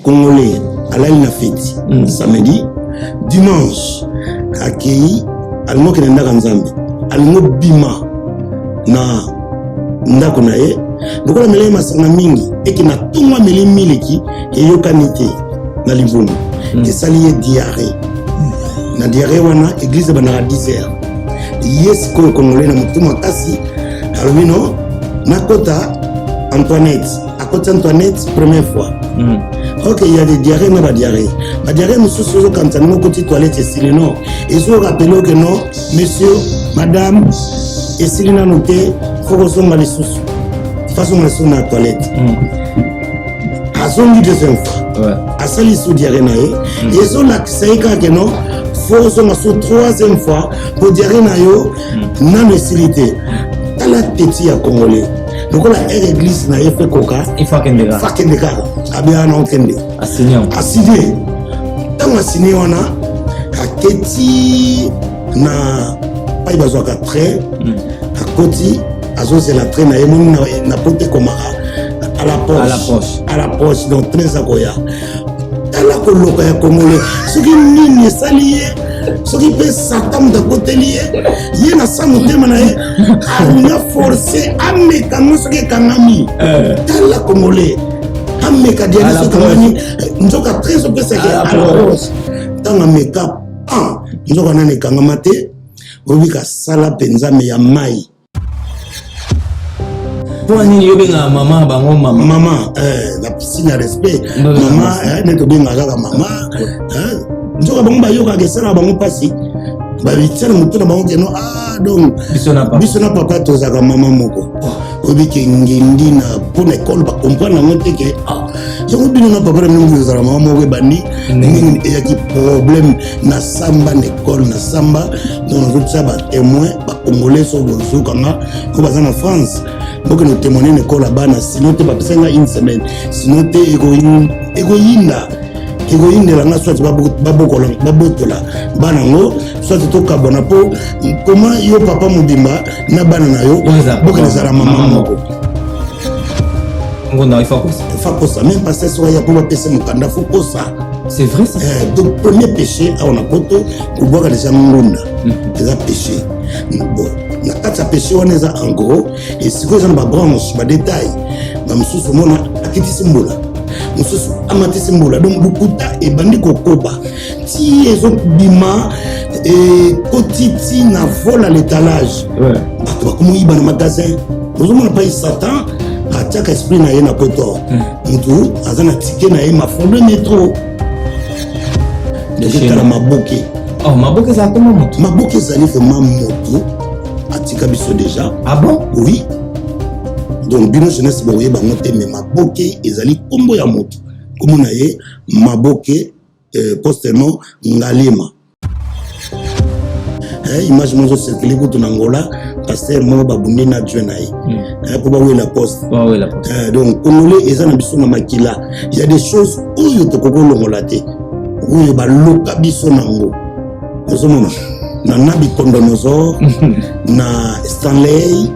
Congolais, à la fête, samedi, dimanche, accueilli, almo kenenda kanzambe, almo bima, na ndako na ye, lokola mele masanga mingi, eki na tumwa mele mileki, e yokanite, na livuni, e sali ye diarrhée. Na diarrhée wana, église banara 10h. Yes, ko Congolais na mutuma kasi, alumino, nakota Antoinette, à côté Antoinette, première fois. Ok, il y a des diarrhées, mais pas diarrhée. La diarrhée, monsieur, quand on est côté toilette, c'est le nom. Et si vous rappelez que non, monsieur, madame, et si vous noté, il faut que vous les sous. De toute façon, on est sur la toilette. À son deuxième fois, à sali sous diarrhée, et sur la saïka que non, il faut que vous sur troisième fois, pour diarrhée, non, facilité. Dans la tête, à Congolais. Donc la église na fait coca il faut qu'elle dégage abia na okende assigné tant assigné on a aketi na pas besoin ka trait akoti azo c'est la trait na yemoni na pote comme à la poche donc très akoya tala ko loka ya Congolais ce qui nini salié ce qui peut s'attendre de côté lié il y a ça motema na ye a forcé ameka mosoke kangami tala Congolais ameka dia so kangami nzoka très peu c'est à la poche tanga meka nzoka nane kangama te obika sala penza me ya mai pour nini yobenga mama la piscine respect mama ne to benga kaka mama nzoka bango bayoka kesala bango pasi babitsana mutu na bango keno donc biso na papa tozaka mama moko obike ngendi na pona école ba comprendre ngo teke yango bino na papa na mingi tozala mama moko bandi mingi eyaki problème na samba na école na samba donc nazotisa ba témoin ba congolais so bozuka nga ko baza na France donc nous témoigner na école bana sinon te bapesenga une semaine sinon te egoyinda egoyindela nga soit babotola bana ngo soit tokabona po comment yo papa mobimba na bana na yo bokelezala mama moko ngona il faut ça même pas ça soit ya pour passer mukanda faut ça c'est vrai ça donc premier péché on a poto kuboka déjà ngunda c'est un péché bon na kata péché on est en gros et si vous en ba branche ba détail ba msusu mona akiti simbola mususu amati simbola donc lukuta et bandi kokoba ti ezo bima et kotiti na vol à l'étalage bato bakomo iba na magasin ozomona pa satan atiaka esprit na ye na poto mutu aza na tike na ye mafondo métro deketala maboke maboke ezala toma motu maboke ezali vraiment motu atika biso déjà bon oui donc bino jeunesse boye bango te mais maboke ezali kombo ya moto kombo na ye maboke postement ngalema image mozo circuler kutu na Angola pasteur mo babundi na Dieu na ye pour ba la poste donc congolais ezana biso na makila il y a des choses oyo tokoko longola te oyo ba loka biso nango ozomona na nabi condonosaure na Stanley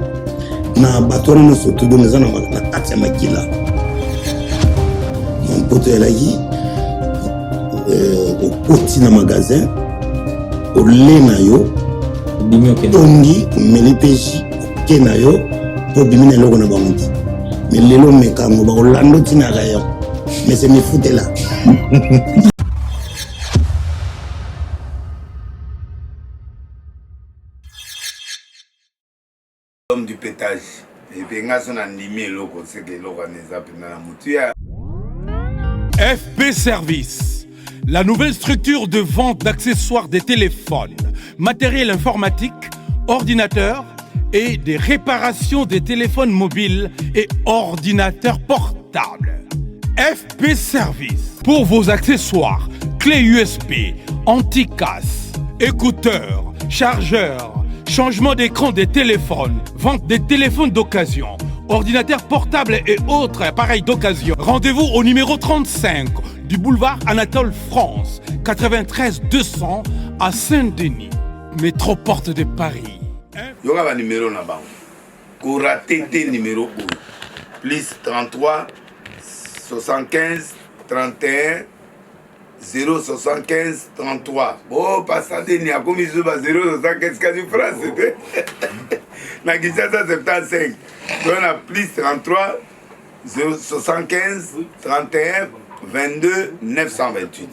na bato wana surtout donc eza na kati ya makila mon pote elaki okoti na magasin ole na yo tongi omeli mpe ji oke na yo mpo bimi na eloko na bango te mais lelo mekango bakolanda otina rayon mais c'est mefutela L'homme du pétage. Et puis, on a animé l'eau, c'est que l'eau a la mouture. FP Service, la nouvelle structure de vente d'accessoires des téléphones, matériel informatique, ordinateurs et des réparations des téléphones mobiles et ordinateurs portables. FP Service, pour vos accessoires, clés USB, anti-casse, écouteurs, chargeurs, changement d'écran des téléphones, vente des téléphones d'occasion, ordinateurs portables et autres appareils d'occasion. Rendez-vous au numéro 35 du boulevard Anatole France, 93 200 à Saint-Denis, métro Porte de Paris. Il y aura un numéro là-bas. Koura TT numéro 1. Plus 33 75 31 075 33. Bon, passez n'y a commis 075 quasi France, c'était. Na Kinshasa 75. Donc on a plus 33 075 31 22 928.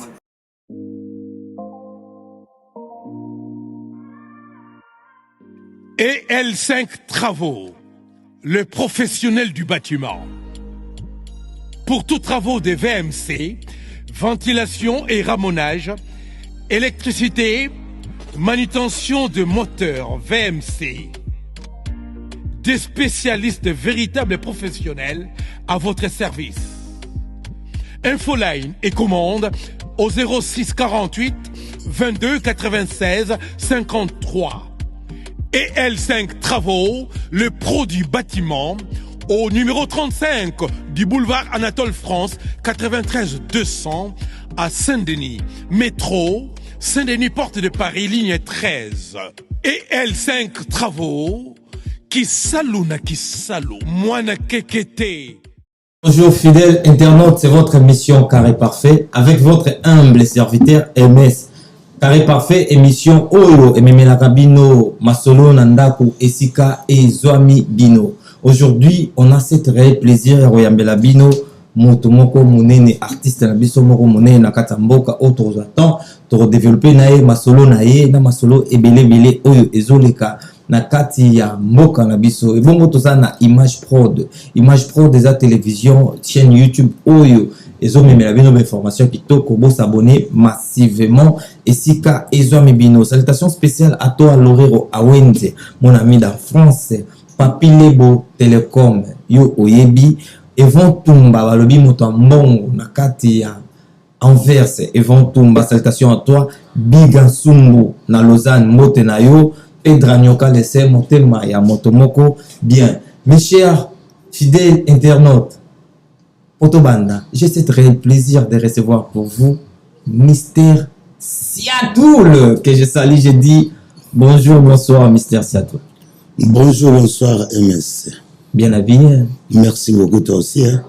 Et L5 Travaux, le professionnel du bâtiment. Pour tous travaux de VMC, ventilation et ramonage, électricité, manutention de moteurs VMC, des spécialistes véritables et professionnels à votre service. Infoline et commande au 06 48 22 96 53. Et L5 Travaux, le pro du bâtiment, au numéro 35 du boulevard Anatole France, 93 200 à Saint-Denis. Métro, Saint-Denis, porte de Paris, ligne 13. Et L5 Travaux, qui salou, moi na kekete. Bonjour fidèles internautes, c'est votre émission Carré Parfait avec votre humble serviteur MS. Carré Parfait, émission Oyo, Ememelaka Bino, Masolo Nandaku, Esika et Zoami Bino. Aujourd'hui, on a cet réel plaisir à Royambela Bino, Motomoko Mounene, artiste na biso moko Mounene na Katamboka, autres attend, pour développer nae, Masolo nae, na Masolo ebele Oyo, Ezoleka. Na kati ya mboka na biso et bongo toza na image prod des télévision chaîne YouTube Oyo ezo memela bino information kitoko bo s'abonner massivement esika ezo mibino. Salutations spéciales à toi Lorero Awenze, mon ami dans France, Papi Lebo Telecom yo oyebi Evon Tumba balobi moto mbongo na kati ya Anvers. Evon Tumba, salutations à toi Biga Sumbu na Lausanne mote na yo Pedranyoka laissé motema ya motomoko. Bien, mes chers fidèles internautes, Otobanda, j'ai ce réel plaisir de recevoir pour vous Mister Siatoul, que je salue, je dis bonjour, bonsoir Mister Siatoul. Bonjour, bonsoir MS. Bien habillé. Merci beaucoup toi aussi. Hein?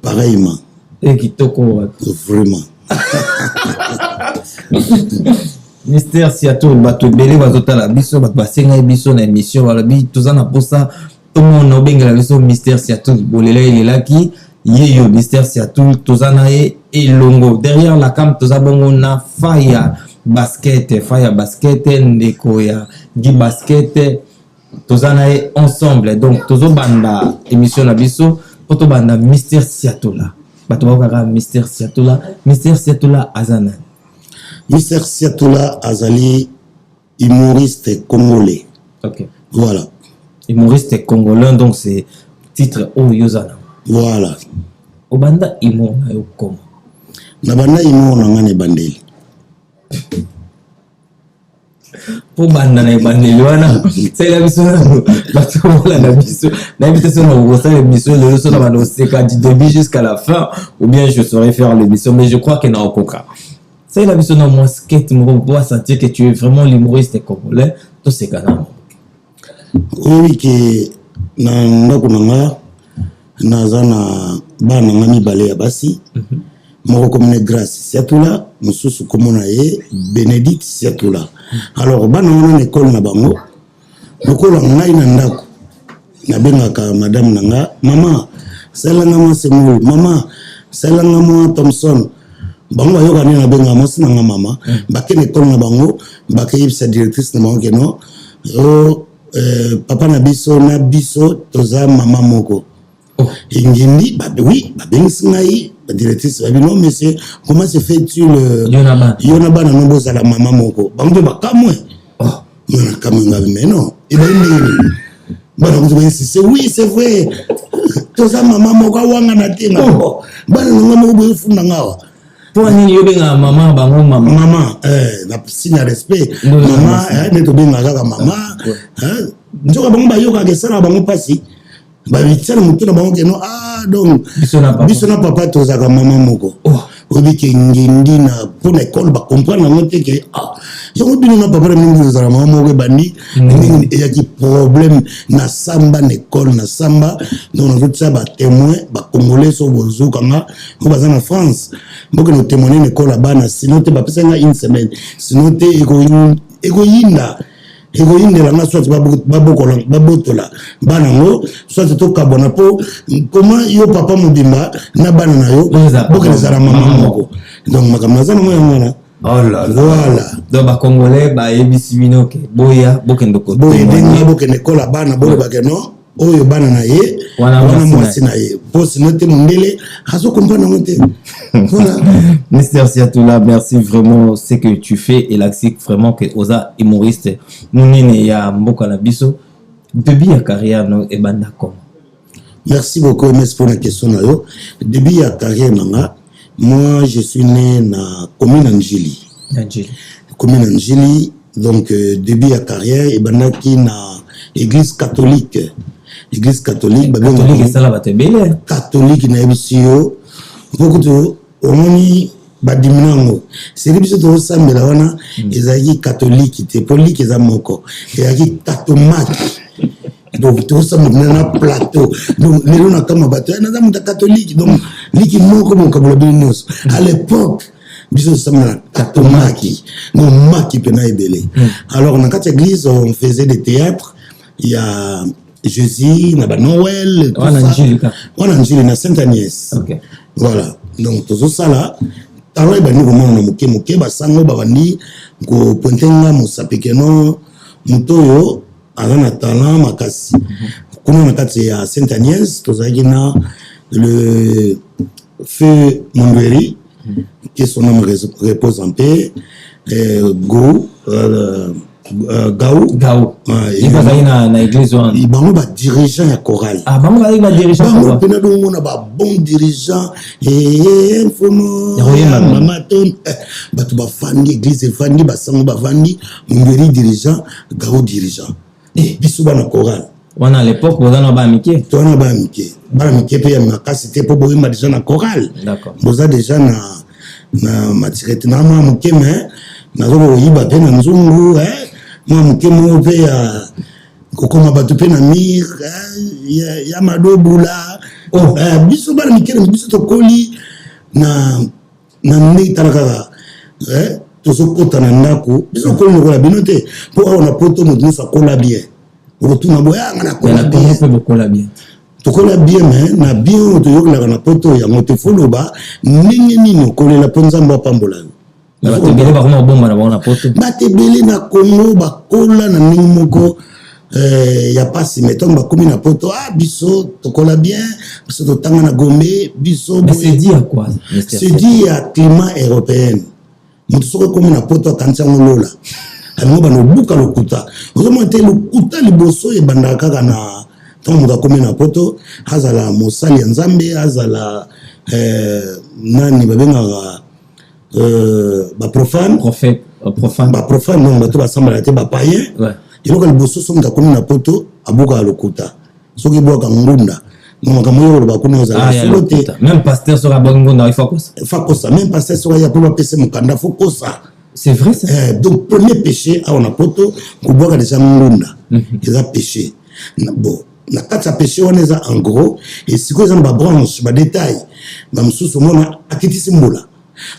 Pareillement. Et Kitoko. Vraiment. Mister Siatoul, bato belé bazota la biso, bato basenga biso na émission walabi tozana posa tomo na benga la biso Mister Siatoul bolela ilelaki yeyo Mister Siatoul tozana e elongo derrière la cam tozabongo na Fire Basket ndeko ya Gi Basket tozana e ensemble. Donc tozo banda émission la biso poto banda Mister Siatoul bato bakaka Mister Siatoul azana. Mister Siatoula Azali, humoriste congolais. Ok. Voilà. Humoriste congolais, donc c'est titre Oyozana. Voilà. Obanda imo na yo komo. Nabanda imo na ngane bandeli. Pour banda na bandeli wana. C'est la mission bato wala na biso. Na invitation na wosa l'émission le so na bando seka du début jusqu'à la fin ou bien je saurais faire l'émission mais je crois que na okoka. C'est la vision de mon skate, on peut sentir que tu es vraiment l'humoriste congolais, tout ce cas là. Oui, que na zana bana ngami bale ya basi. Moko comme grâce Siatoula, mususu comme na ye Bénédicte Siatoula. Alors bana wana école na bango. Lokola ngai na ndako. Na bengaka madame nanga, maman, selanga mo semul, maman, selanga mo Thompson. Bango yoka ni na benga mosi na mama bakene école na bango bakayib sa directrice na bango keno papa na biso toza mama moko ingindi oui babengi ngai la directrice ba non monsieur comment se fait-il yonaba na nombo za la mama moko bango bakamwe na kamanga mais non et ben bana vous insistez oui c'est vrai toza mama moko wanga na tenga bana ngamo bo funda ngawa. Pour nini yobenga mama bango mama na signe respect mama neto benga kaka mama njoka bango bayoka kesala bango pasi ba bitana mutu na bango keno donc biso na papa tozaka mama moko obi ke ngendi na pour l'école ba comprendre na te que yango bino na papa mingi zara mama ko bandi mingi e yaki problème na samba na école na samba donc on ça ba témoin ba congolais so bozo kanga ko baza na France mboko no témoigner na école bana sinon te ba pesa une semaine sinon te ego yinda la nga soit babotola bana ngo soit to kabona po comment yo papa mobimba na bana na yo bokele zara mama moko donc makamazana mo yangana oh là là voilà donc ba congolais ba ebisi bino ke boya bokendo ko boya denga bokene kola bana bolo bakeno oyo bana na ye wana mwasi na ye po sinote mondele aso comprendre monte voilà. Mister Siatoula, merci vraiment ce que tu fais et l'axique vraiment que osa humoriste nous nene ya mboka na biso début ya carrière no e banda comment. Merci beaucoup MS pour la question là yo début ya carrière nanga moi je suis né na commune Angeli commune Angeli donc début ya carrière e banda ki na église catholique catholique ça la batebele catholique na ebisio beaucoup de omoni badiminango c'est biso to sambela wana ezaki catholique te polique eza moko ezaki cathomate donc to sambela na plateau donc lelo na kama bato na za muta catholique donc liki moko mon kabula binos à l'époque biso sambela cathomaki non maki pena ebele alors dans quatre églises on faisait des théâtres il y a Jésus na ba Noël tout ça on a na Sainte Agnès OK voilà donc tout ça là alors ba ni vraiment na muke ba sango ba bandi ko pontenga musapekeno mutoyo ana talent makasi kuna na kati ya Sainte Agnès tozaki na le feu Mondweri que son âme repose en paix Gao il va aller na église il bango ba dirigeant ya chorale bango ba dirigeant bango pena do mona ba bon dirigeant fono mama ton batu ba fandi église fandi ba sango ba fandi ngeri dirigeant Gao dirigeant biso ba na chorale wana à l'époque bozana ba mike pe ya makasi te po boyemba déjà na chorale d'accord boza déjà na matirete na mama muke mais nazo yiba pe na nzungu moi muke mo pe ya kokoma batu pe na mir ya madobula biso bana mikele biso to koli na ndei talaka to sokota na ndako biso koli ngola binote po ona poto mutu sa kola bien rotuna boya ngana kola bien pe kola bien to kola bien mais na bien to yokola na poto ya mote foloba ningi nino kolela ponzamba pambola batebele bakoma bomba na bona poto batebele na Congo bakola na ningi moko ya pasi meton bakomi na poto biso tokola bien biso totanga na Gombe biso mais c'est dit à quoi c'est dit à climat européen mutu soko komi na poto kanisa ngolola alingo bano buka lokuta ozomo te lokuta liboso e banda kaka na tant mutu komi na poto hazala mosali ya Nzambe hazala nani babengaka ba profane ba profane non bato basambala te ba païen iloko liboso so mutu komi na poto abuka lokuta soki boka ngunda donc kamoyo ba kuna za solo te même pasteur sera ngunda il faut kosa même pasteur sera ya pour passer mukanda faut kosa c'est vrai ça donc premier péché a on a poto ko boka déjà ngunda ils a péché bon na kati ya péché wana eza en gros et sikoyo eza na babranche badetail bamosusu omona akitisi mbula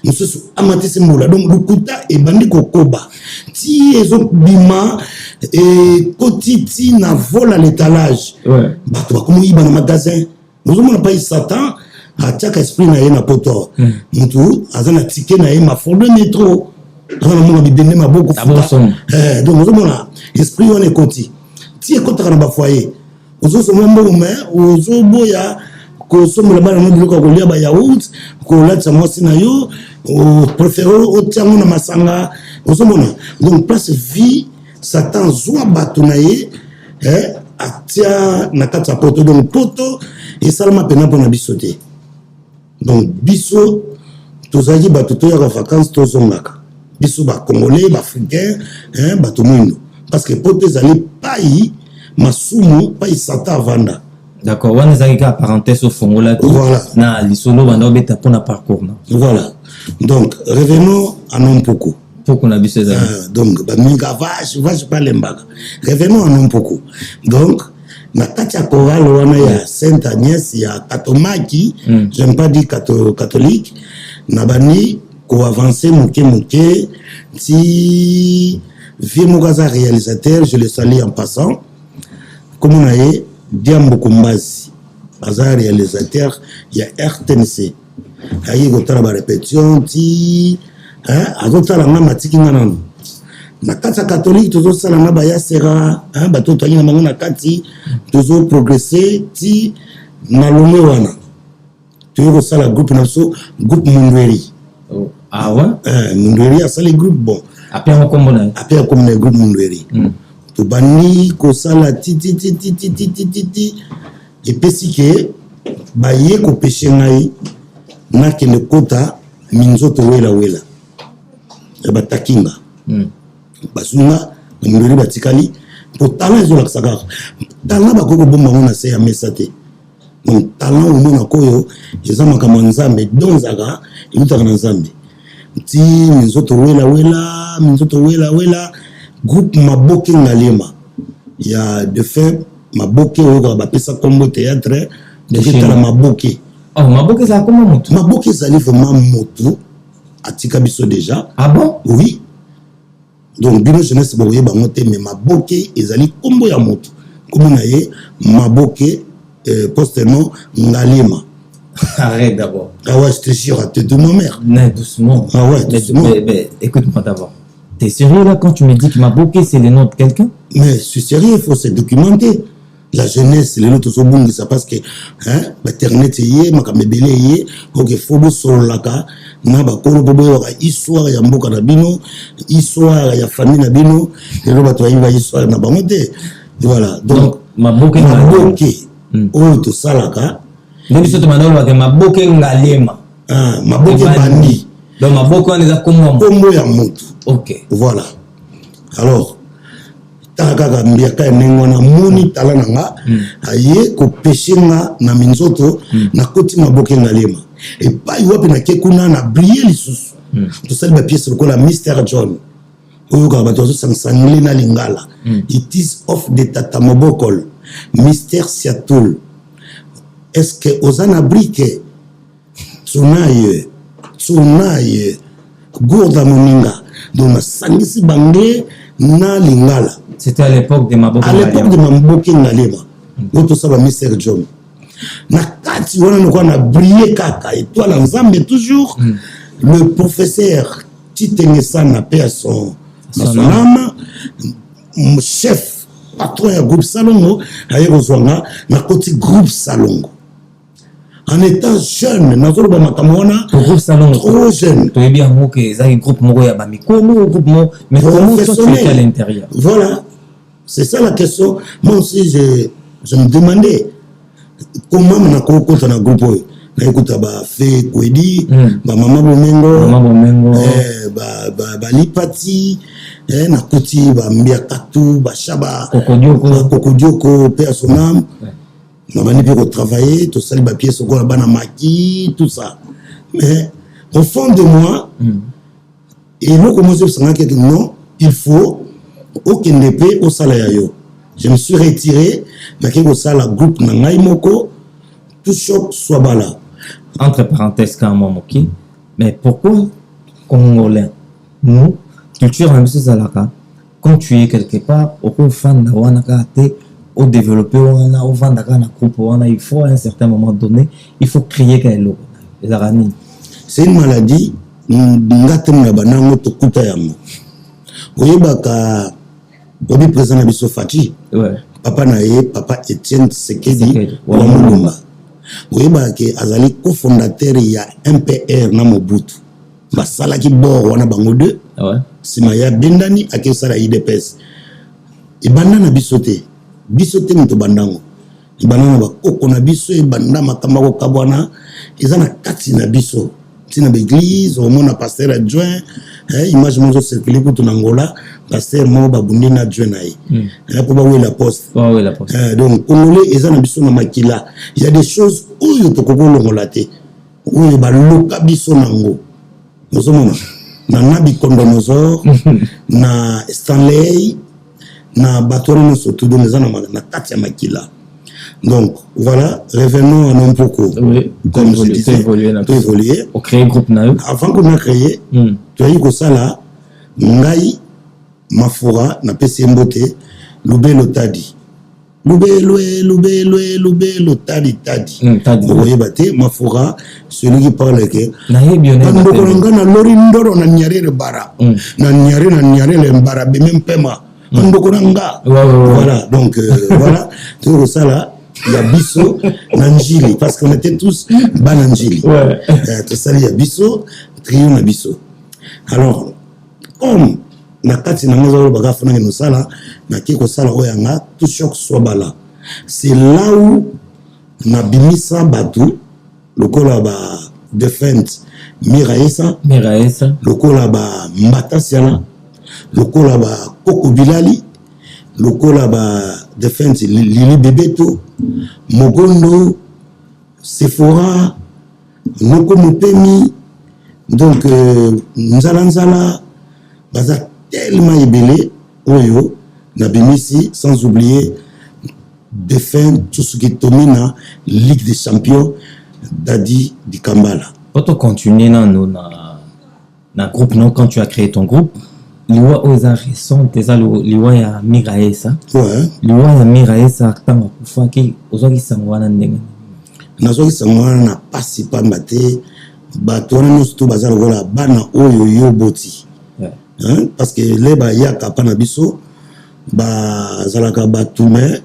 mosusu amatisi mbula donc lokuta ebandi kokoba ti ezobima ekotiti na vol à l'étalage bato bakomi oyiba na magasin ozomona pai satan atiaka esprit na ye na poto mutu aza na tike na ye maford de métro aza na mona bibende maboko donc ozomona esprit wana ekoti ti ekotaka na bafoyer ozosomela mbongo me ozoboya kosombola bana no biloko kolia ba yaourt kolatisa mwasi na yo préféré otiango na masanga ozomona donc place vie Satan zwa bato na ye atia na kati ya poto donc poto esalama pena mpona biso te donc biso tozalaki bato toyaka vacances tozongaka biso bacongolais baafricain bato mwindo parce que poto ezali pai masumu pai Satan avanda D'accord, on a une parenthèse au fond là. Voilà. Na lisolo banda obeta pour na parcours na. Voilà. Donc revenons à Nompoko. Pour qu'on a vu ces donc baminga vache pas l'embaga. Revenons à Nompoko. Donc na kati ya chorale wana ya Sainte Agnès ya Katomaki, j'aime pas dire catholique, na bani ko avancer muke si vieux Mogaza réalisateur, je le salue en passant. Comme on a eu Diambo Kumbazi, Baza réalisateur, il y a RTNC. Il y a une répétition, il y a une matiki nan. Na kati catholique toujours ça na ba ya sera bato to na bango na kati toujours progresser ti na lomé wana toujours ça la groupe naso groupe Mundweri. Ah ouais Mundweri a ça les groupes bon après on comme le groupe Mundweri to bani ko sala ti et pesi ke ba ye ko péché ngai na ke le kota minzoto wela e ba takinga basunga Mundweri batikali pour talent zo la saga talent ba ko bomba mona se ya mesate donc talent au mona koyo ezama kama nzambe donzaga imuta kana nzambe ti minzoto wela groupe Maboke Ngalema il y a de fait Maboke oyo ba pesa combo théâtre de tala Maboke Maboke ça comment moto Maboke ça livre vraiment moto atika biso déjà. Ah bon? Oui. Donc bino jeunesse boye ba moté mais Maboke ezali combo ya moto comme na ye Maboke postement Ngalema. Arrête d'abord. Ah ouais, je te jure, t'es de ma mère. Non, doucement. Ah ouais, doucement. Mais écoute-moi d'abord. T'es sérieux là quand tu me dis que Maboke c'est le nom de quelqu'un? Mais je suis sérieux, il faut se documenter. La jeunesse, les autres sont bons, ça parce que, Internet y est, Makamebele y est, ok, faut sur la cas, n'a pas qu'on peut histoire, ya mboka na bino, histoire, ya famille na bino, et là, tu vas histoire na bamote. Voilà. Donc, Maboke, oh, tout ça là, cas. Donc, je te demande, Maboke Ngalema. Ah, Maboke Bandi. Donc, Maboke, on est à comment? Combo ya moto. Ok. Voilà. Alors, taka mbiaka nengona moni talana nga aye ko péché nga na minzoto na koti Maboke Ngalema et pas yope na kekuna na briller lisusu to sel ba pièce ko la Mr John oyo ka bato sansangle na lingala it is of the tata Mobokol Mr Siatul est-ce que ozana brique tsunaye gourda moninga donc sangisi bangé na lingala. C'était à l'époque de Maboke Ngalema. À l'époque de Maboke Ngalema. Tout ça va Mr John. Na kati wana no na briller kaka étoile ensemble toujours le professeur Titengesa na paix à son âme chef patron du groupe Salongo aye kozwanga na koti groupe Salongo. En étant jeune, na zolo ba makamona groupe Salongo trop jeune. Tu es bien moqué, ça un groupe moko ya ba mikolo groupe mo mais comment toi tu étais à l'intérieur? Voilà. C'est ça la question. Moi aussi, je me demandais comment on a compté dans le groupe. Écoute, fait Kwedi, Maman Bomengo, Lipati, Nakoti, Mbiakatu, Shaba, Kokodioko, Père Sonam. On a bien travaillé, tout ça, les papiers sont là, Banamaki, tout ça. Mais au fond de moi, et nous commençons à dire non, il faut aucun épée au salaire. Je me suis retiré, mais au salaire groupe Nangai Moko, tout choc soit bala. Entre parenthèses, quand même, ok. Mais pourquoi Congolais, nous, culture en Monsieur Zalaka, quand tu es quelque part, au fan de Wanaka, au développer, au vendre un groupe, il faut à un certain moment donné, il faut crier qu'elle est là. C'est une maladie, ngatem na banango to kutayamo. Oyebaka obi président na biso Fati. Ouais. Papa na ye, papa Etienne Sekedi wa Mulumba. Oyebaka ke azali cofondateur ya MPR na Mobutu. Basala ki bor wana bango deux. Ouais. Sima ya bendani akesala IDPS. Ibanda na bisote. Bisote mito bandango. Ibanda na bakoko na biso ibanda makamba ko kabwana. Ezana kati na biso. tina l'église au moins pasteur adjoint image mozo circuler pour ton Angola pasteur mo babundi na adjoint na pour ba la poste donc congolais ezana biso na makila il y a des choses où to kokolongola te où ba loka biso nango ozomona na Nabi Kondonosor na Stanley na batoro surtout dans na kati ya makila. Donc voilà, revenons à Nompoko. Oui, comme je disais, tu évoluer. On crée un groupe naïf. Avant qu'on a créé, tu as eu que ça là, Ngai Mafura na PC Mbote, Loubé Lotadi. Loubé Lotadi Tadi. Vous voyez batté Mafura, celui qui parle que Pandoko na lori ndoro na nyare le bara. Na nyare le bara be même pema. Pandoko nga. Voilà, donc voilà, tu vois ça là. Il y a Bisso, Nanjili, parce qu'on était tous Bananjili. Tout ça, il y a Bisso, Trio na Bisso. Alors, comme na kati na mozo baga fona no sala, na kiko sala oyanga, tout choc soit bala. C'est là où na bimisa batu, le kola ba defense Miraesa, le kola ba Mbata, le kola ba Koko Bilali, le kola ba defense Lili Bebeto, Mogondo, Sephora, Noko Mopemi, donc Nzala, baza tellement ébélé, Oyo, Nabimisi, sans oublier défunt tout ce qui domine Ligue des Champions, Dadi di Kambala. Pour continuer dans groupe, non, quand tu as créé ton groupe, liwa oza récent teza liwa ya Miraesa liwa ya Miraesa tanga kufaki ozaki sangwana ndenge nazoki sangwana na pasi pamba te bato wana nyonso to baza lokola bana oyo yo boti parce que le bayaka mpa na biso bazalaka bato me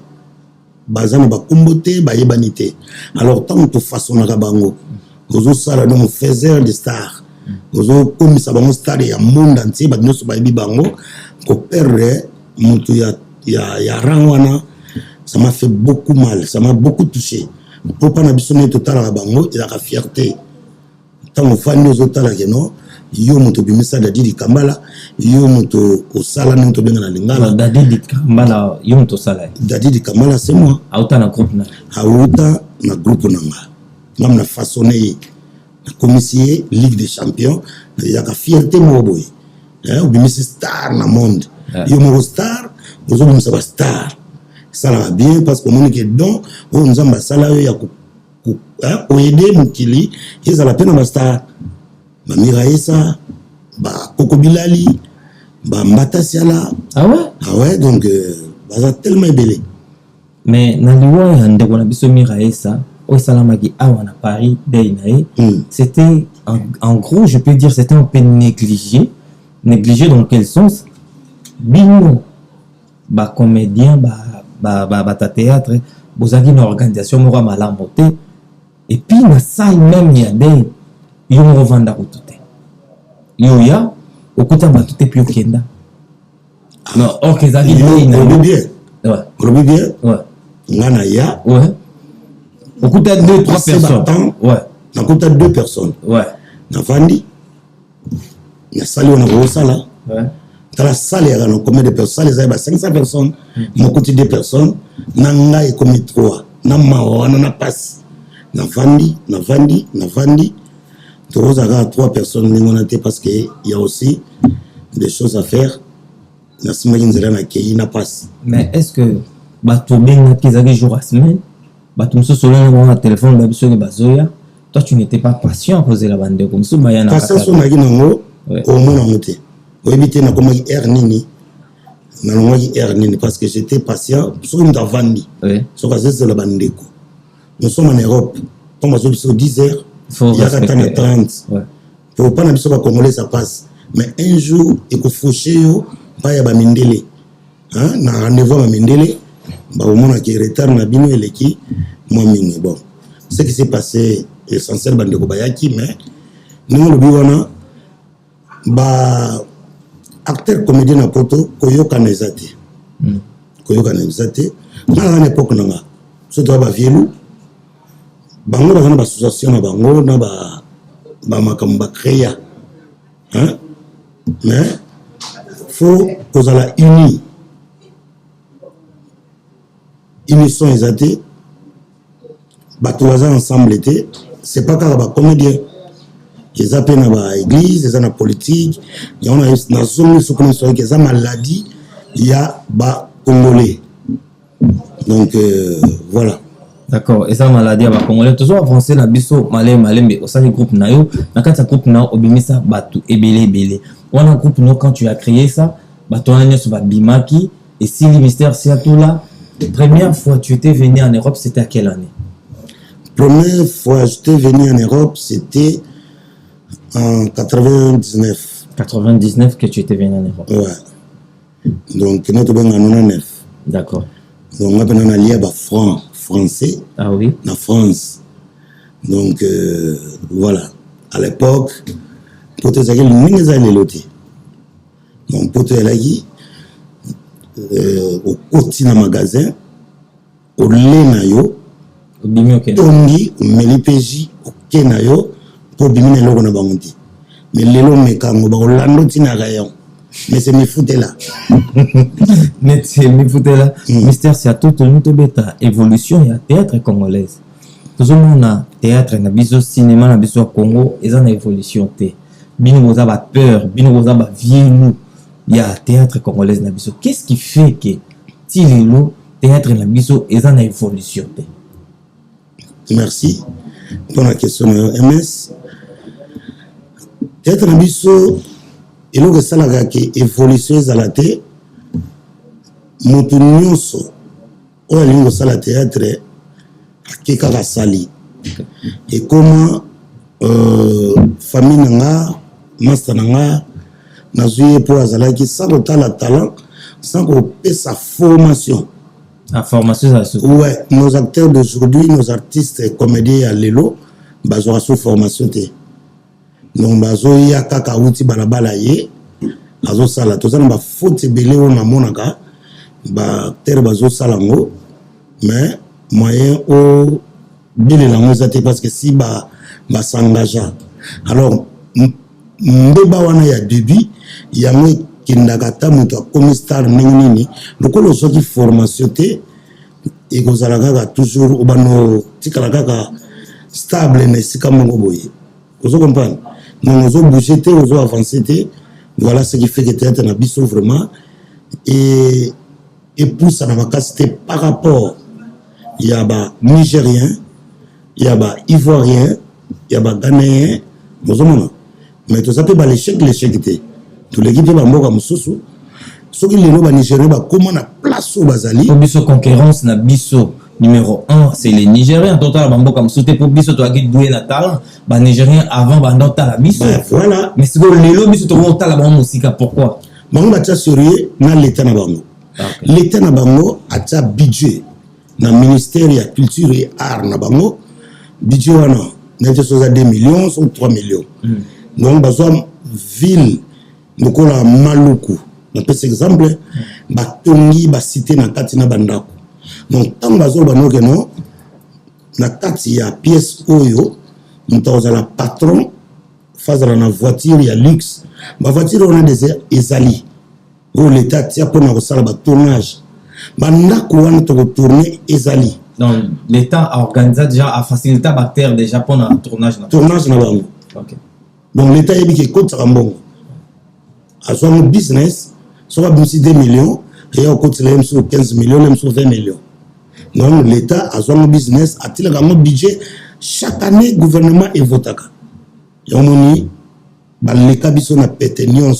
baza na bakombo te bayebani te alors ntango tofasonaka bango ozosala donc faiseur de star ozo komisa bango star ya monde entier ba nyonso ba yebi bango ko perdre mutu ya rang wana ça m'a fait beaucoup mal, ça m'a beaucoup touché pour pas na biso ne total la bango et la fierté tant fani ozotala ke no yo mutu bimisa Dadi di Kambala yo mutu osala na to benga na lingala Dadi di Kambala yo mutu osala Dadi di Kambala c'est moi auta na groupe nanga même na façonné commissaire Ligue des Champions, il y a la fierté moboy. Ou bien c'est star dans le monde. Il y a une star, vous avez une star. Ça va bien parce que mon équipe donc on nous a salarié à pour aider mon kili, ils ont la peine de star. Ba Miraesa, ba Koko Bilali, ba Mbata Siala. Ah ouais, donc ça tellement ébélé. Mais dans le roi yande on a biso Miraesa. Au Salamagi à Paris, c'était en gros, je peux dire, c'était un peu négligé. Négligé dans quel sens? Bingo, bah comédien, bah théâtre, vous avez une organisation, moi malamboté, et puis na salle même il y a des, ils ont revendu à tout. Il y a, au côté de tout est plus kenda. Non, or qu'ils avaient bien, ngana ya, au coup de 2-3 personnes. Na kuta 2 personnes. Na fandi. Na sali on a sala. Dans la salle il y a combien de personnes? Les 500 personnes. Mon côté 2 personnes. Na ngai comme 3. Na mawa na passe. Na fandi. Tous à 3 personnes n'ont parce que il y a aussi des choses à faire. Na semaine nzela qui na passe. Mais est-ce que bato benga qu'ils avaient jour à semaine? Sur téléphone, toi tu n'étais pas patient à poser la bande comme ça. Patient sur la guinée, au moins en moté. Au éviter na comme Ernini, parce que j'étais patient sur une davandi. Sur la zeste de la bande. Nous sommes en Europe, comme sur 10 heures, il y a 30. Pour pas n'absorber congolais ça passe. Mais un jour, il faut faucher, pas y a mindele. Na rendez-vous à mindele. Au moment qui retard na bino eleki moi mingi bon ce qui s'est passé essentiel bande ko bayaki mais nous le biwana ba acteur comédien na poto koyoka na ezate na époque nanga surtout ba vielu bango bazana ba association na bango na ba makambo créa hein mais faut kozala uni unisson ezate bato baza ensemble te c'est pas kaka ba comédien eza pe na ba église eza na politique yona na zone sokona so eza maladie ya ba congolais donc voilà. D'accord, et ça maladie à Congolais toujours avancé na biso malé mais au sein du groupe nayo na kati groupe na obimisa batu ebele on a groupe no quand tu as créé ça bato na nyoso ba bimaki et si le mystère c'est tout là première fois tu étais venu en Europe c'était à quelle année? Première fois j'étais venu en Europe c'était en 99 que tu étais venu en Europe. Ouais, donc notre ben en 99. D'accord, donc on a ben allié ba français. Ah oui. En France. Donc voilà. À l'époque, pour te dire que nous avons loté. Donc pour te dire au quotidien magasin, au Lenayo, au Bimioke, Tongi, au Melipeji, au Kenayo, pour biminer le roi Nabanti. Mais les lots mécaniques, au Lando Tinagayon. Mais c'est mes foutés là. Mais c'est mes foutés là. Mystère, c'est à tout le monde bêta. Évolution, il y a théâtre congolaise. Tout le monde a théâtre, il y a biso cinéma, il y a biso Congo, et ça a évolution. Bino vous a peur, bino vous a vieux nous. Il y a théâtre congolaise, il y a biso. Qu'est-ce qui fait que Tililo, théâtre, il y a biso, et ça a évolution? Merci pour la question MS. Théâtre, il y a biso. Et donc, ça la évolution à la tête, moto nyonso, on a lingo ça la théâtre, qui kaka sali. Et comment famille nanga, master nanga, nazuye pour azala qui sans autant la talent, sans qu'on paie sa formation. La formation, ça. Ouais, nos acteurs d'aujourd'hui, nos artistes et comédiens à l'élo, bazo sous formation té. Donc bazo ya kaka uti balabala ye azo sala to sana ba faute belé on a monaka ba terre bazo salango mais moyen au bile la ngozate parce que si ba s'engagea alors mbeba wana ya début ya mwe kindakata muto comme star nini lokolo soki formation té et kozala kaka toujours obano tikala kaka stable ne sika mongo boye vous comprenez. Donc, on a bougé, on a avancé. Voilà ce qui fait que théâtre n'a pas vraiment. Et pour ça, ma capacité par rapport, il y a des Nigériens, il y a des Ivoiriens, il y a des Ghanéens. Mais tout ça, c'est l'échec. Tout l'équipe est en comme Soussou. Ce qui est le Nigérien, comment on a place au Bazali. Pour biso concurrence, na biso. Numéro 1, c'est les Nigériens. Total, bambo comme sauter pour biso to agit doué natal. Ba Nigériens avant bandota la biso. Voilà. Mais c'est que les biso to monta la bambo musika pourquoi? Bango batia sérieux na l'état na bango. L'état na bango a ta budget na ministère de la culture et art na bango. Budget wana na te soza 2 millions ou 3 millions. Donc bazo ville lokola Maluku. Na pese exemple ba tongi ba cité na kati na bandako. Donc, tant que non, la carte, il y a pièce oyo, nous avons la patron, face à la voiture, il y a luxe. Ma voiture, on a des ezali. Où l'État tient pour nous faire le tournage. Maintenant, on a tourné ezali. Donc, l'État a organisé déjà, a facilité la terre déjà pour le tournage. Tournage, ok. Donc, l'État a dit qu'il y a un Rambon. À son business, soit 2 millions, et on continue sur 15 millions, même sur 20 millions. Donc l'État a son business, a-t-il un budget chaque année, le gouvernement est voté. Il y a un l'État a pété nyons.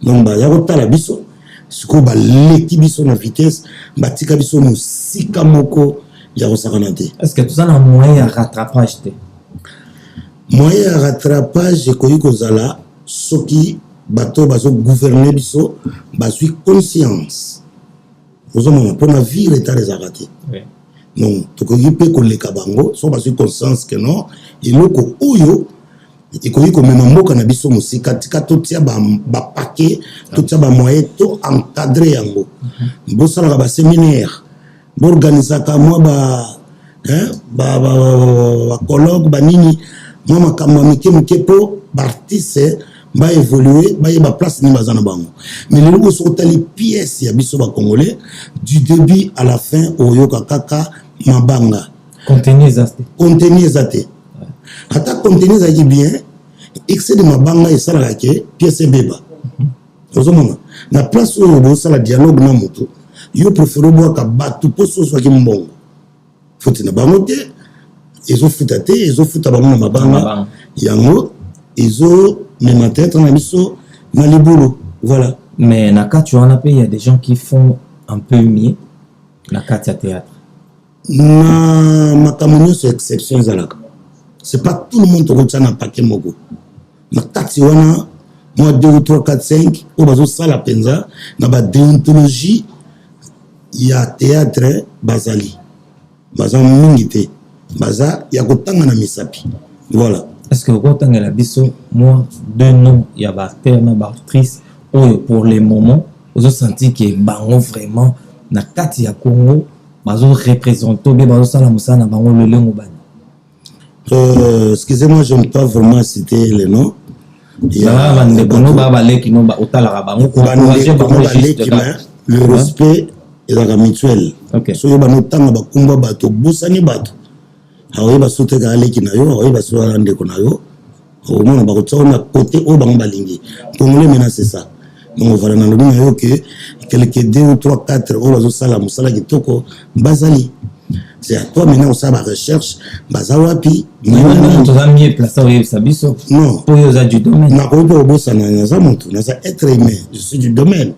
Donc il y a un biso, ce que l'équipe a na vitesse, il y a un sikamoko, il y a un saranate. Est-ce que tout ça a un moyen de rattrapage? Moyen de rattrapage, je connais que ça, ce qui bateau bazo gouverner biso bazui conscience ozomona pona vie l'état les arrêter donc to ko yipe ko leka bango so bazui conscience que non iloko oyo ikoyi ko mema mboka na biso musika tika to tia ba paquet to tia ba moyen to encadrer yango bo sala ba séminaire bo organiser ka moi ba colloque ba nini moi makambo mike po artiste ba évoluer ba yeba place ni bazana bango mais les loko sont les pièces ya biso ba congolais du début à la fin oyoka kaka mabanga contenu ezate ata contenu ezaki bien excès de mabanga esalaka ke pièce ebeba ozomona na place oyo bosala dialogue na moto yo préféré bwaka bato mpo sozwaki mbongo futi na bango te ezofuta te ezofuta bango na mabanga yango ezomema théâtre na biso na libulu voilà. Mais na kati wana pe il y a des gens qui font un peu mieux na kati ya théâtre na makambo nyonso exception ezalaka c'est pas tout le monde tokotia na paquet moko na kati wana moi 2 ou 3 4 5 oyo bazosala mpenza na badéontologie ya théâtre bazali baza mingi te baza ya kotanga na misapi voilà. Est-ce que kotanga la biso moi 2 noms ya baacteur na baactrice oyo pour les moments ozo senti que bango vraiment na kati ya Congo bazo représenter bien bazo sala musala na bango le lengo bani. Excusez-moi, je ne peux pas vraiment citer les noms. Il y a le respect est mutuel. So yo banotanga bakumba bato bosani bato. Aoye basote ka aleki na yo, aoye baso ande ko na yo. Au moins ba ko na côté o bango balingi. Congolais maintenant c'est ça. Donc voilà na lobi na yo que quelques 2 ou 3 4 o bazo sala musala kitoko bazali. C'est à toi maintenant ça va recherche bazawapi non tu as mieux placé au sabiso non pour les du domaine na ko po bossa na za montu na za être aimé je suis du domaine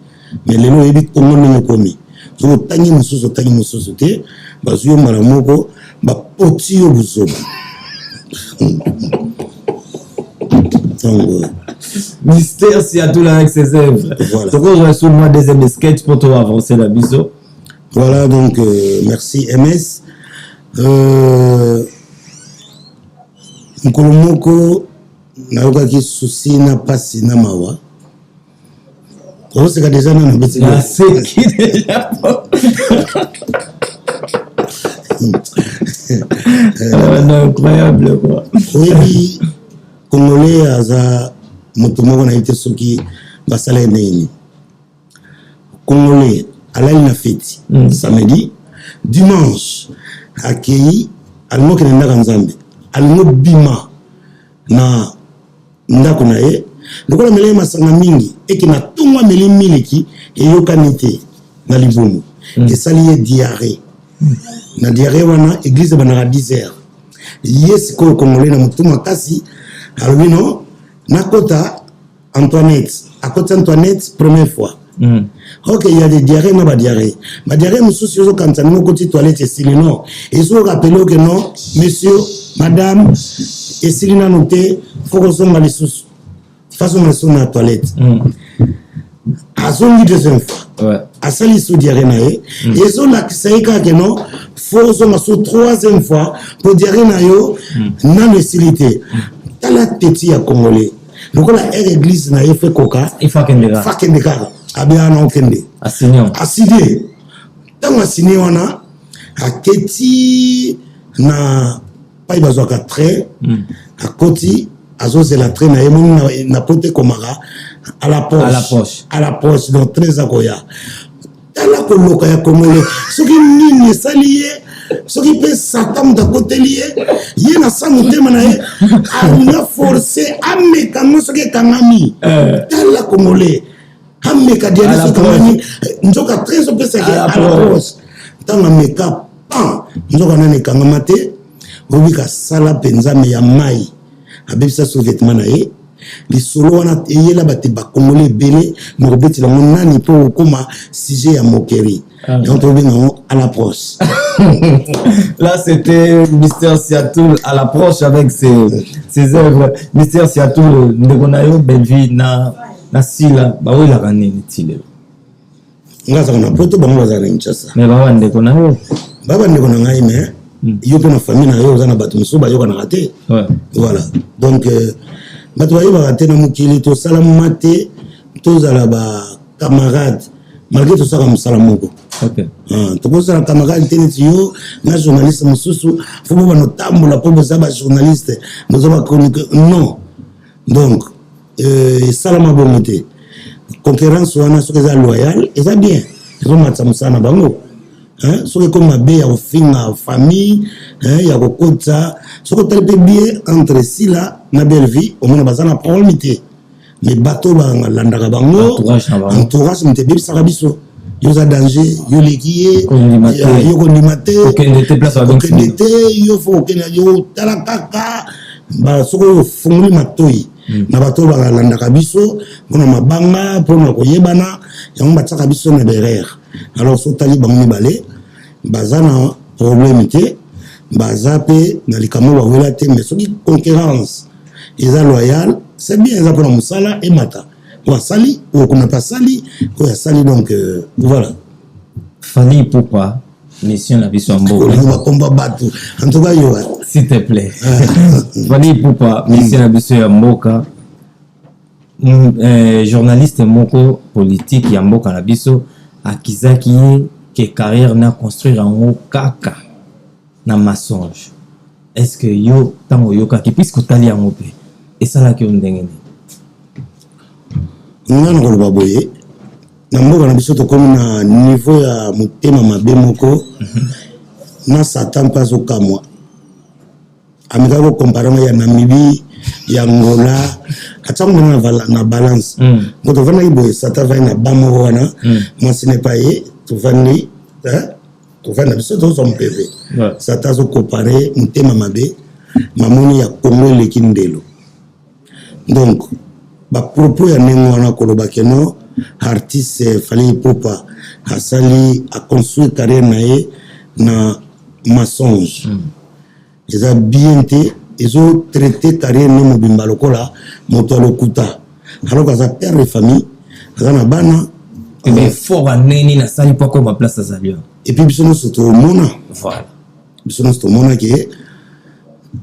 mais les lois ebi Congo no komi so tangi mususu te bazuyo mara moko ba poti yo buzo Mystère Seattle avec ses œuvres voilà donc on va sur moi deuxième sketch pour toi avancer la biso. Voilà, donc merci MS. Nkolomoko nayoka ki souci na pasi na mawa. Oh, c'est déjà na beti. Ah, c'est qui déjà? Incroyable quoi. Oui, Congolais aza moto moko na été soki basala nini. Congolais alali na feti samedi dimanche akei alingo kende ndaka nzambe alingo bima na ndako na ye lokola mele masanga mingi eki na tungwa mele miliki eyokani te na libumu esali ye diarrhée na diarrhée wana église banaka 10 heures ye sikoyo Congolais na motu makasi alobi no nakota Antoinette akota Antoinette première fois. Ok, il y a des diarrhées, non, diarrhée. Ma diarrhée, monsieur, si vous quand on côté toilette, et si non. Et si vous rappelez que non, monsieur, madame, et si l'on a noté, il faut qu'on soit les sous. De façon, on est dans la toilette. À son deuxième fois. À ça, il sous diarrhée, et so là, c'est que non, faut qu'on soit troisième fois pour diarrhée, non, l'hostilité. T'as la tête à Congolais. Donc, la église n'a fait coca. Il faut qu'elle me dégage. Abiana okende aside tango asine wana aketi na pai bazwaka trait akoti azozela trait na yemoni na pote komaka à la poche donc très akoya tala koloka ya komole soki nini esali ye soki pe satan mtakoteli ye na sa motema na ye alinga forcé amekango soki ekangami tala komole ameka diarrhée sokamani nzoka très opesa ke à la poche tanga meka pan nzoka nane kangama te obika sala penza me ya mai abebisa sous-vêtement na ye lisolo wana eyela bate bakongole ebele na kobetela ngo nani mpo okoma sujet ya moquerie donc obenga à l'approche. Là c'était Mystère Seattle à l'approche avec ses œuvres. Mystère Seattle ndekonayo benvi na sila bawela kanini tile ngaza na poto bango bazana nchasa mais baba ndeko nayo baba ndeko na ngai mais yo pe na famille na yo zana bato muso ba yo kana raté voilà donc bato ba yo ba raté na mukili to sala mate to zala ba camarade malgré tout ça comme sala moko tokozala camarade te neti yo na journaliste mosusu fo bo banotambola mpo boza bajournaliste boza bachronique non donc esalama bongo te concurrence wana soki eza loyal eza bien ezomatisa mosala na bango soki ekomi mabe ya kofinga famille ya kokota soki otali mpe bien entre sila na belle vie omona baza na problème te mais bato balandaka bango entourage moto ebebisaka biso yo oza danger yo leki ye yo kondima te okende te yo fo okende yo tala kaka soki ofungoli matoi na bato balandaka biso mpona mabanga mpona koyebana yango batiaka biso na derrière alors so tali bango mibale baza na problème te baza mpe na likambo bawela te mais soki concurrence eza loyal c'est bien eza mpona mosala emata oyo asali oyo kuna mpe asali oyo asali donc voilà Fally Ipupa mission na biso ya mboka bakomba bato en tout cas yo s'il te plaît Fally Ipupa mission na biso ya mboka journaliste moko politique ya mboka na biso akizaki ye ke carrière na construire yango kaka na mensonge. Est-ce que yo tango yokaki puisque otali yango mpe esalaki yo ndenge nini? Nga na koloba boye na mboka na biso tokomi na niveau ya motema mabe moko na satan mpe azokamwa ameka kokomparanga ya Namibie ya Angola atiango ndenge na balance ngo tovandaki boye satan vai na ba moko wana mwasi nepa ye tovandi na biso tozwa mpepe satan azokompare motema mabe mamoni ya Congo eleki ndelo donc bapropos ya ndenge wana kolobaki no artiste Fally Ipupa asali aconstruire carrière na ye na mensonge eza bien te ezotraite carrière ne mobimba lokola moto alokuta alors aza père de famille aza na bana fort aneni nasali mpo akoma place azali et puis biso nyonso tomona voilà biso nyonso tomona ke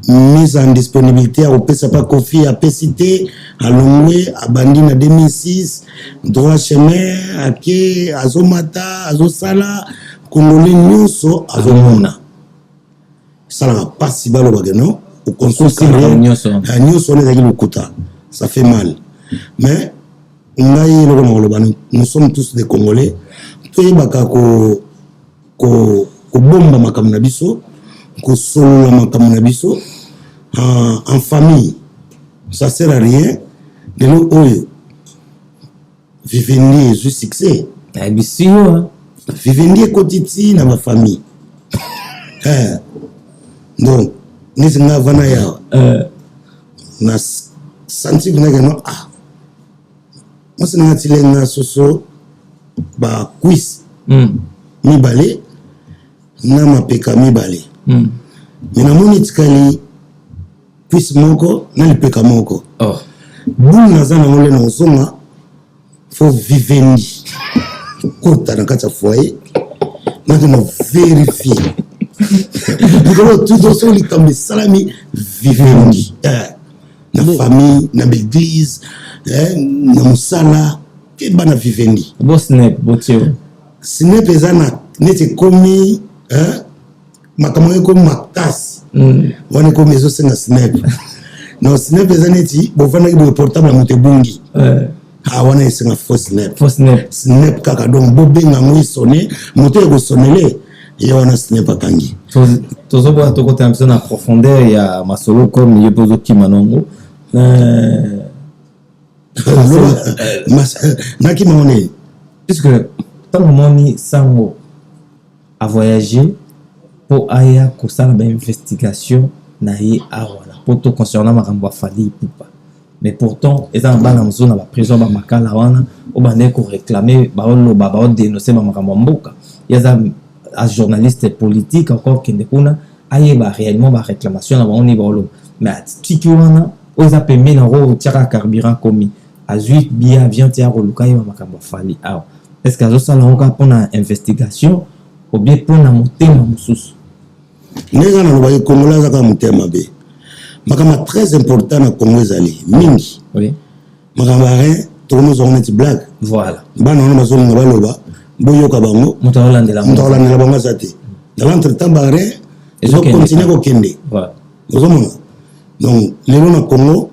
mise en disponibilité à opesa pa Kofi apesi te alongwe abandi na 2006 droit chemin ake azomata azosala kongoli nyonso azomona salaka pasi balobaka non oconstruire nyonso wana ezalaki lokuta ça fait mal mais ngai eloko na koloba nous sommes tous des Congolais toyebaka kobomba makambo na biso kosolola makambo na biso en famille ça sert à rien lelo oyo Vivendi ezwi succès bisio Vivendi ekoti ti na bafamille donc nisi nga vana yawa na santi kunake no mwasi nanga tilenga soso bakwisi mibale na mapeka mibale mais namoni etikali kwisi moko na lipeka moko bulu naza nango le na ozonga fo Vivendi kota na kati ya foyer nake na vérifie likolo tuto so likambo esalami Vivendi na famille na baeglise na mosala ke bana Vivendi bo snap botio snap eza na neti ekomi makambo ekomi makasi wana ekomi ezosenga snap non snap eza neti bovandaki boye portable ya moto ebungi wana esenga faux snap kaka donc bobenga yango esone moto ekosonele ye wana snap akangi tozoboya tokotana biso na profondeur ya masolo comme ye mpo ozokima nango nakima wana puisque ntango omoni sango avoyage mpo aya kosala bainvestigation na ye awana mpo to concernant makambo ya Fally Ipupa mais pourtant eza na bana mosusu na baprison bamakala wana oyo bandeki koréclame baoloba baodénonce bamakambo ya mboka ye aza a journaliste politique encore kende kuna ayeba réellement baréclamation na bango ni baoloba mais atiki wana oyo eza pembeni yango otiaka carburant komi azwi bia avion ti akoluka yeba makambo ya Fally awa est ce que azosala yango kaka mpona investigation ou bien mpona motema mosusu ndenge nalobaki Kongo azaka motema mabe makambo très important na Congo ezali mingi makambo ya rien tokomi ozwango neti blague voilà bana wana bazolinga baloba boyoka bango Moutarolandela bango zate dans l'entretemps baré ils ont continué au Kende donc les gens au Congo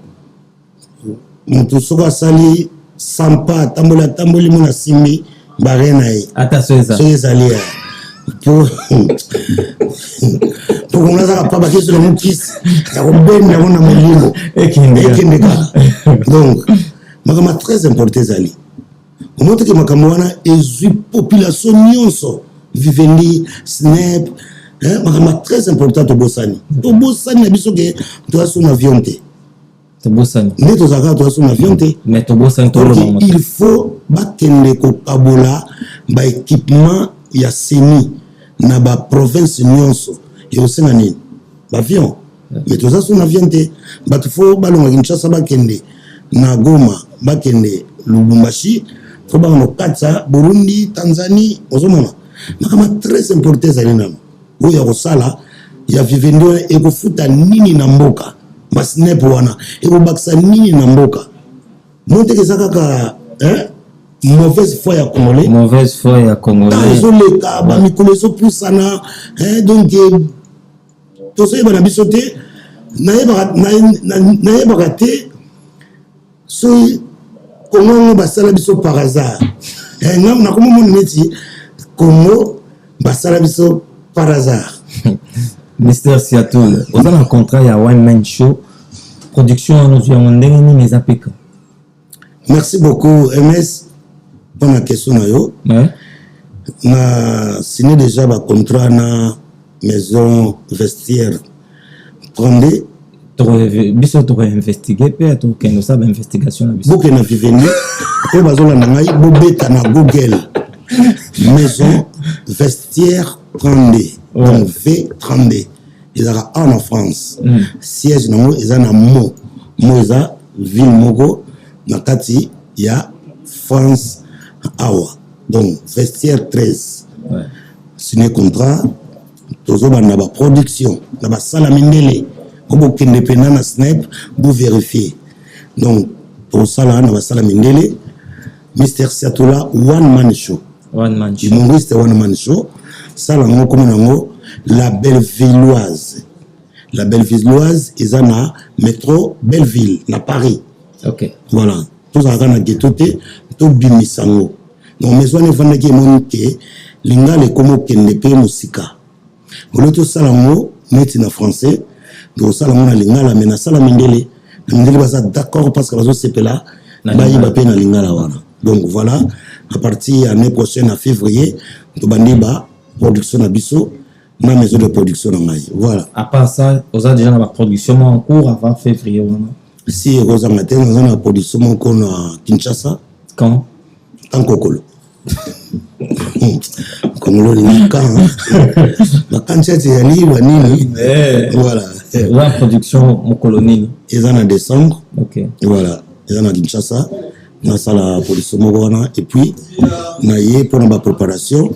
mutu soka sali sampa tamboli mona simi baré nae ata soeza pour qu'on a pas baqué sur le moutis ça robben na mona molimo ekende donc makama très important zali au moins que makama wana ezu population nyonso vivendi snap makama très important to bosani na biso ke to aso na avion te to bosani ne to zaka to aso na avion te mais to bosani to il faut bakende ko kabola ba équipement ya semi na ba province nyonso et aussi na nini ba avion mais to aso na avion te bato fo balonga Kinshasa bakende na Goma bakende Lubumbashi fo ba no katsa Burundi Tanzanie ozomona makama très important zali namo oya kosala ya vivendo ekofuta nini na mboka basnep wana ekobakisa nini na mboka monteke kaka mauvaise foi ya congolais ezoleka bamikolo ezopusana donc tozoyeba na biso te nayebaka te so kongo basala biso par hasard nakomomona neti kongo basala biso par hasard. Mr. Siatoul, vous avez un contrat, il y a One Man Show. Production, nous avons des APK. Merci beaucoup, MS, pour la question. On a signé déjà un contrat dans la maison vestiaire. Prendez. Biso tu investiguer peut-être que nous savons investigation. Beaucoup na viveni. Ko bazola na ngai bobeta na Google. Maison vestiaire 32. Donc V32. Ils ont en France. Siège nango ils ont mo. Moza ville mogo na kati ya France awa. Donc vestiaire 13. Signé contrat tozo ba na ba production na ba sala mindele. Comme indépendant na snap pour vérifier. Donc pour ça là na ba sala mindele Mr. Siatoula One Man Show. One Man Show. Mon c'était One Man Show. Ça là comme nango la Bellevilloise. La Bellevilloise ils en a métro Belleville na Paris. OK. Voilà. Tout ça na getoté to bimisango. Donc maison ne vendre ki monke linga le comme kendepe musika. Oloto salango meti na français. Donc ça la lingala mais na sala mindele basa d'accord parce que bazo sepela bayi ba pe na lingala wana. Donc voilà, à partir l'année prochaine à février to bandi ba production na biso na maison de production na ngai. Voilà. À part ça, vous avez déjà la production en cours avant février wana. Si Rosa matin nous avons la production en cours à Kinshasa. Quand Kokolo. Comme l'on dit quand la canchette est allée voilà. La production mon colonie. Ils en a décembre. OK. Voilà. Ils en a Kinshasa. Dans la production mogona et puis na yé pour la préparation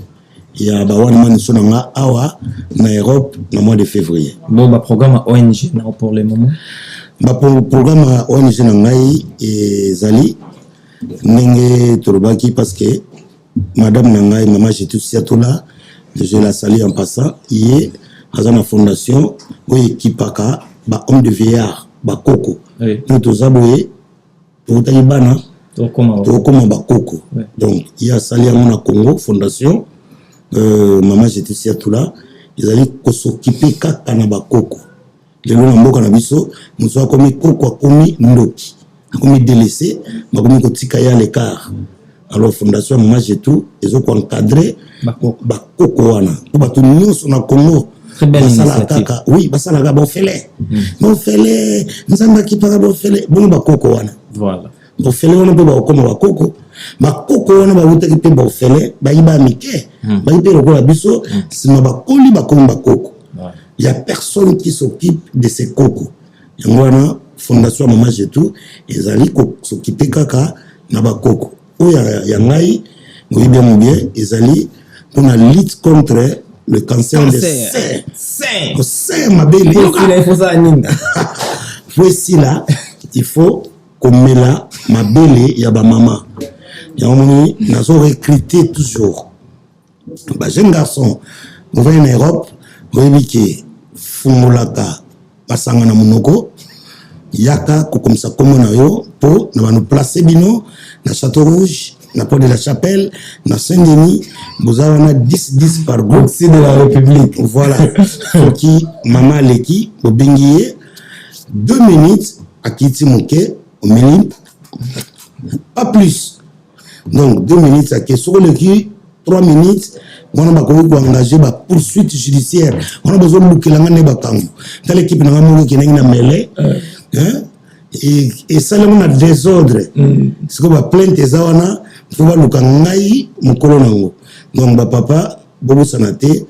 il y a ba one man show na awa na Europe na mois de février. Bon ba programme ONG na pour le moment. Ba programme ONG na ngai et Zali ndenge torobaki parce que madame Nangai, maman j'ai tout Siatoula, je la salue en passant. Hier, dans la fondation, où équipaka, ba homme de vieillard, ba Coco. Nous tous aboués, pour Taïbana, tout comme ba Coco. Donc, il y a salé à mon Congo, fondation, maman j'ai tout Siatoula, ils allaient s'occuper kaka na ba Coco. Les gens n'ont pas biso, nous sommes comme Coco, comme Ndoki, comme délaissé, mais comme Kotikaya l'écart. Alors fondation moi j'ai tout ils ont encadré bakoko wana pour bato nyonso na Congo très belle initiative oui basala ga bon fele nzamba ki para bon fele bon bakoko wana voilà bon fele wana pe bakoma bakoko wana ba utaki pe bon fele ba iba mike ba ipe lokola biso sima bakoli bakomi bakoko il y a personne qui s'occupe de ces cocos yango wana fondation maman j'ai tout ils allaient s'occuper kaka na bakoko ya ngai oui bien ezali pour la lutte contre le cancer de sein ma belle voici là il faut komela ma belle ya ba maman ya moni nazo recruter toujours Bah, jeune garçon, on va en Europe, on va que Fumolaka, Pasanga na Monoko, Yaka, comme ça, comme on a yo, pour nous placer bino, na Château Rouge, na Porte de la Chapelle, na Saint-Denis, vous avez 10 par groupe. C'est de la République. Voilà. Qui, maman Leki, au Benguier, 2 minutes, à Kiti Mouké, au Mélim, pas plus. Donc, 2 minutes, à Kessou Leki, 3 minutes, on a engagé la poursuite judiciaire. On a besoin de boucler la main dans l'équipe qui est mêlée. Et ça, on a désordre. C'est comme la plainte des awana, il faut voir le kangaï, mon colonel. Donc, papa, Bobo Sanate,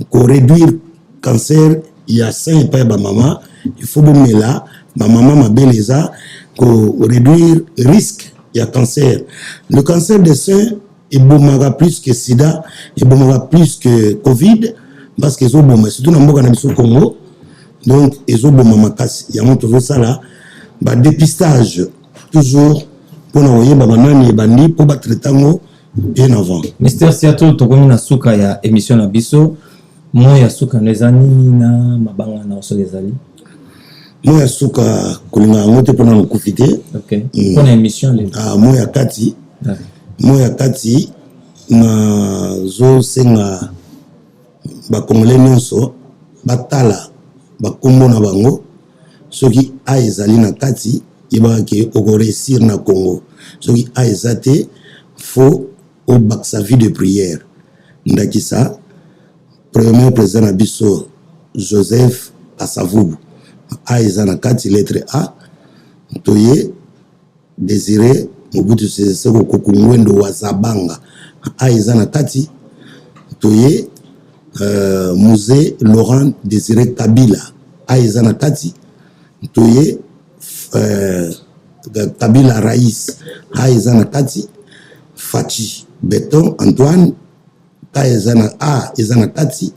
pour réduire le cancer, il y a 5 pas de maman, il faut me là, ma maman m'a beleza, pour réduire le risque, il y a cancer. Le cancer des seins, il boumera plus que sida, il boumera plus que Covid, parce qu'ils ont boumé, surtout dans le Congo. Donc, ils ont boumé ma casse. Il y a toujours ça là. Bah, dépistage, toujours, pour envoyer Babanani et Bandi, pour battre le tango bien avant. Mister Seattle, tu connais la souka ya émission na biso. Moi, ya souka nezani na mabanga na oso les ali. Moi, ya souka, kulinga ngote pour nous profiter. Ok. Pour émission les. Ah, moi, ya kati. Moi, ya kati, na zo senga, ba kongole nyonso, batala, ba kombo na bango. Ceux qui a ezali na kati iba ke réussir na Congo ceux qui a ezate faut au bac sa vie de prière ndaki ça premier président abisso Joseph Kasavubu a ezana kati lettre A toye Désiré Mobutu Sese Seko Kokungwendo Wazabanga a ezana kati toye musée Laurent Désiré Kabila a ezana kati toye Kabila Raïs Aizana Kati Fachi Beton Antoine Aizana Kati.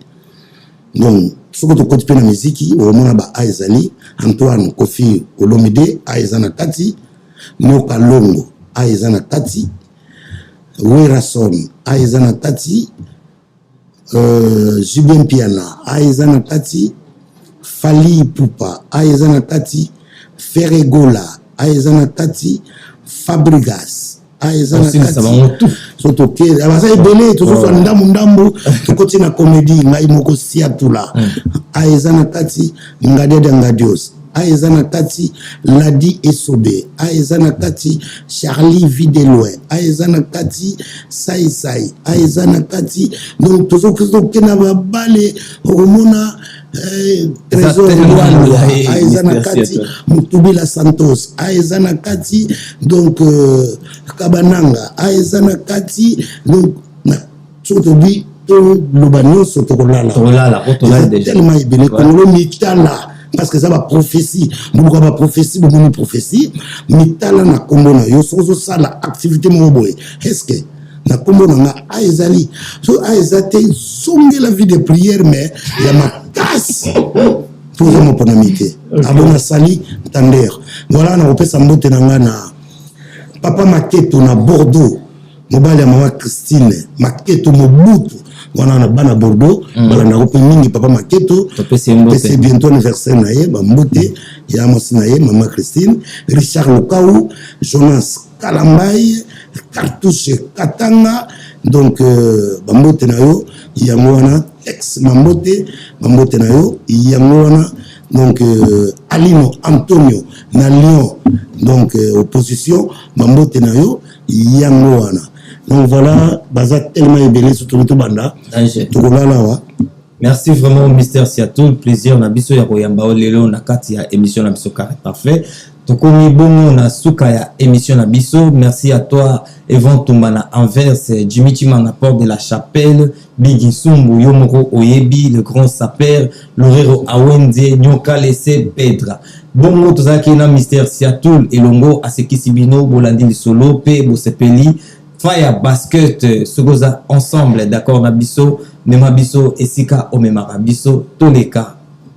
Donc ce que tu côté na musique au mona ba Aizali Antoine Kofi Olomide Aizana Kati Noka Longo Aizana Kati Werason Aizana Kati Jubin Piana Aizana Kati Fali Pupa Aizana Kati Ferregola Aizana Kati Fabrigas Aizana Kati surtout que abasa ebele tout so ndambo to continue na comédie ngai moko siatula Aizana Kati Ngade Ngadios Aizana Kati Ladi Esobe Aizana Kati Charlie Videloin Aizana Kati Sai Aizana Kati donc tout so que na balé hormona Trésor Aizana Kati Mutubila Santos Aizana Kati donc Kabananga Aizana Kati donc surtout dit le bagnon sotokolala tellement ibele Congo mitala parce que ça va prophétie beaucoup va prophétie beaucoup prophétie mitala na kombo na yo sozo sala activité mo boy est-ce que na kombo na Aizali so Aizate songe la vie de prière mais il y a ma casse pour mon ponamité abona sali tander voilà na opesa mbote na ngana papa Maketo na Bordeaux mobali ya mama Christine Maketo Mobutu wana na bana Bordeaux bala na kope mingi papa Maketo c'est bientôt anniversaire na ye ba mbote ya mosina ye mama Christine Richard Lokau Jonas Kalambai Cartouche Katanga donc bambote na yo yango wana ex mambote bambote na yo yango wana donc Alino Antonio na Lyon donc opposition bambote na yo yango wana donc voilà baza tellement ébélé surtout tout banda tout là wa. Merci vraiment Mister Seattle, plaisir na biso ya koyamba lelo na kati ya émission na biso Carré Parfait. Tokomi bongo na suka ya émission na biso. Merci à toi Evan Tumbana Anvers, Jimmy Chimanga Porte de la Chapelle, Bigi Sumbu Yomoko Oyebi, le grand saper, Lorero Awende, Nyoka Lese Pedra. Bongo tozaki na Mister Seattle elongo asekisibino bolandi solo pe bosepeli Fire basket Sogoza ensemble d'accord na biso Nema biso esika omemara biso toleka